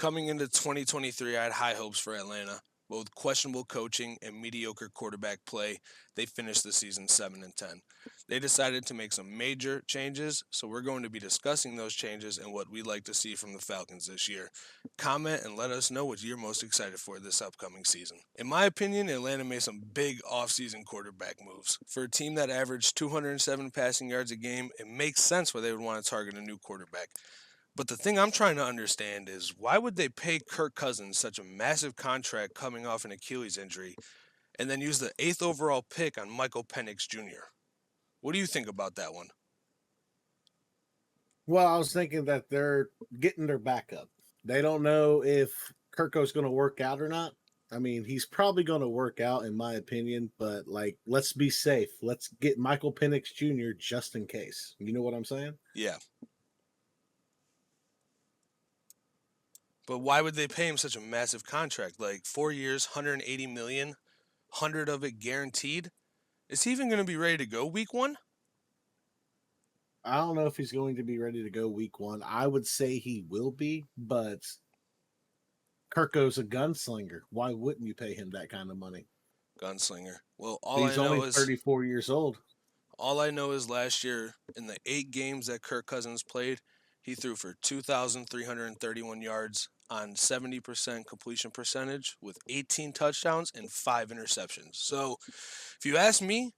coming into 2023, I had high hopes for Atlanta. But with questionable coaching and mediocre quarterback play, they finished the season 7 and 10. They decided to make some major changes, so we're going to be discussing those changes and what we'd like to see from the Falcons this year. Comment and let us know what you're most excited for this upcoming season. In my opinion, Atlanta made some big offseason quarterback moves. For a team that averaged 207 passing yards a game, it makes sense why they would want to target a new quarterback. But the thing I'm trying to understand is why would they pay Kirk Cousins such a massive contract coming off an Achilles injury and then use the 8th overall pick on Michael Penix Jr.? What do you think about that one? Well, I was thinking that they're getting their backup. They don't know if Kirko's going to work out or not. I mean, he's probably going to work out, in my opinion, but like, let's be safe. Let's get Michael Penix Jr. just in case. You know what I'm saying? Yeah. But why would they pay him such a massive contract? Like 4 years, 180 million, 100 of it guaranteed? Is he even going to be ready to go week 1? I don't know if he's going to be ready to go week one. I would say he will be, but Kirko's a gunslinger. Why wouldn't you pay him that kind of money? Gunslinger. Well, He's only 34 years old. all I know is last year in the 8 games that Kirk Cousins played, he threw for 2,331 yards on 70% completion percentage with 18 touchdowns and 5 interceptions. So, if you ask me,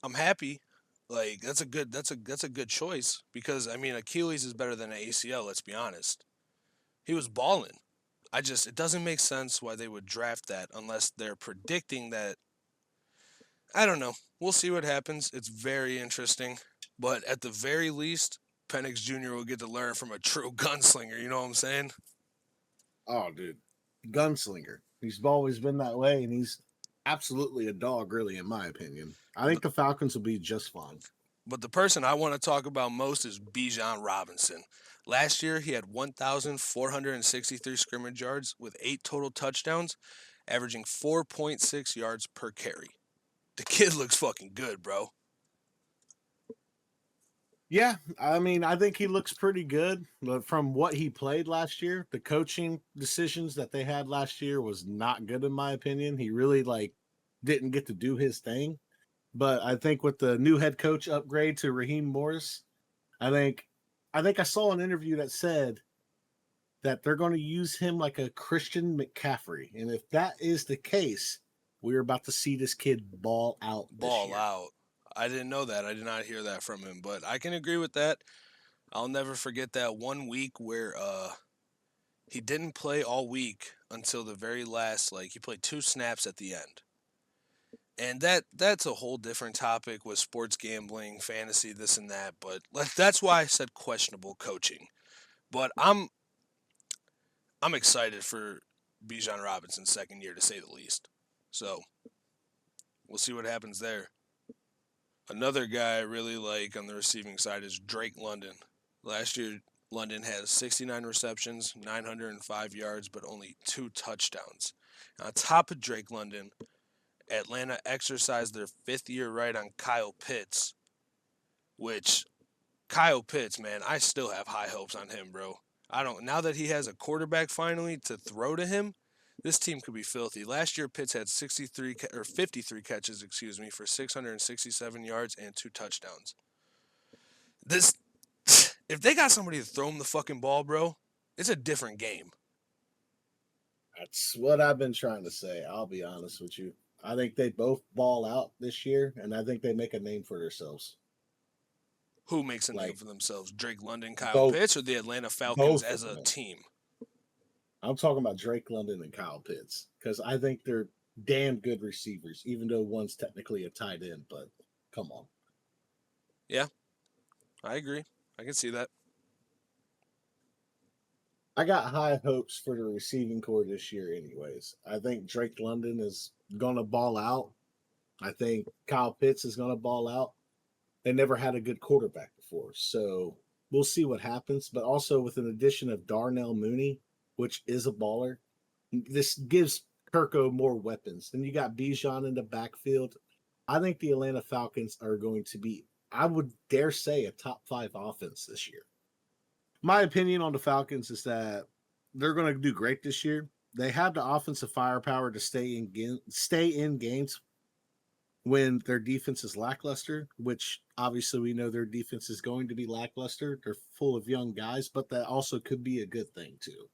I'm happy. Like that's a good choice because I mean Achilles is better than an ACL, let's be honest. He was balling. It doesn't make sense why they would draft that unless they're predicting that. I don't know. We'll see what happens. It's very interesting. But at the very least, Penix Jr. will get to learn from a true gunslinger. You know what I'm saying? Oh, dude, gunslinger. He's always been that way, and he's absolutely a dog, really, in my opinion. I think But, the Falcons will be just fine. but the person I want to talk about most is Bijan Robinson. Last year, he had 1,463 scrimmage yards with 8 total touchdowns, averaging 4.6 yards per carry. The kid looks fucking good, bro. Yeah, I mean, I think he looks pretty good, but from what he played last year, the coaching decisions that they had last year was not good in my opinion. He really like didn't get to do his thing. But I think with the new head coach upgrade to Raheem Morris, I think I saw an interview that said that they're going to use him like a Christian McCaffrey. And if that is the case, we're about to see this kid ball out this Ball year. out. I didn't know that. I did not hear that from him, but I can agree with that. I'll never forget that one week where he didn't play all week until the very last, like he played 2 snaps at the end. And that's a whole different topic with sports gambling, fantasy, this and that, but that's why I said questionable coaching. But I'm excited for Bijan Robinson's second year to say the least. So, we'll see what happens there. Another guy I really like on the receiving side is Drake London. Last year, London had 69 receptions, 905 yards, but only 2 touchdowns. On top of Drake London, Atlanta exercised their 5th-year right on Kyle Pitts, which Kyle Pitts, man, I still have high hopes on him, bro. I don't now that he has a quarterback finally to throw to him, this team could be filthy. Last year Pitts had 53 catches, for 667 yards and 2 touchdowns. This if they got somebody to throw him the fucking ball, bro, it's a different game. That's what I've been trying to say. I'll be honest with you. I think they both ball out this year, and I think they make a name for themselves. Who makes a name Like for themselves? Drake London, Kyle both, Pitts, or the Atlanta Falcons both as of a them. team? I'm talking about Drake London and Kyle Pitts because I think they're damn good receivers, even though one's technically a tight end. But come on, Yeah, I agree. I can see that. I got high hopes for the receiving core this year. Anyways, I think Drake London is gonna ball out. I think Kyle Pitts is gonna ball out. They never had a good quarterback before, so we'll see what happens. But also with an addition of Darnell Mooney, which is a baller, this gives Kirko more weapons. Then you got Bijan in the backfield. I think the Atlanta Falcons are going to be, I would dare say, a top 5 offense this year. My opinion on the Falcons is that they're going to do great this year. They have the offensive firepower to stay in games when their defense is lackluster, which obviously we know their defense is going to be lackluster. They're full of young guys, but that also could be a good thing too.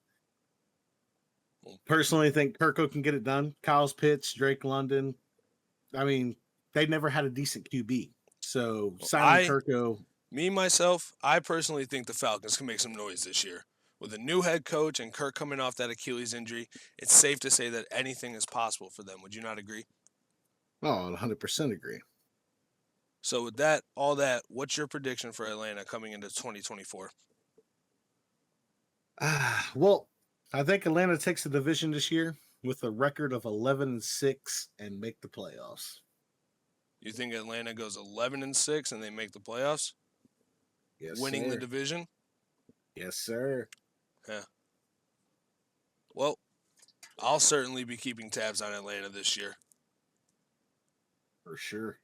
Personally, I think Kirko can get it done. Kyle's Pitts, Drake London. I mean, they never had a decent QB. So signing I Kirko, myself, I personally think the Falcons can make some noise this year. With a new head coach and Kirk coming off that Achilles injury, it's safe to say that anything is possible for them. Would you not agree? oh, 100% agree. So with that, all that, what's your prediction for Atlanta coming into 2024? Well, I think Atlanta takes the division this year with a record of 11-6 and make the playoffs. You think Atlanta goes 11-6 and they make the playoffs, Yes, winning the sir. division? Yes, sir. Yeah. Well, I'll certainly be keeping tabs on Atlanta this year. For sure.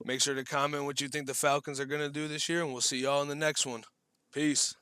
Make sure to comment what you think the Falcons are going to do this year, and we'll see y'all in the next one. Peace.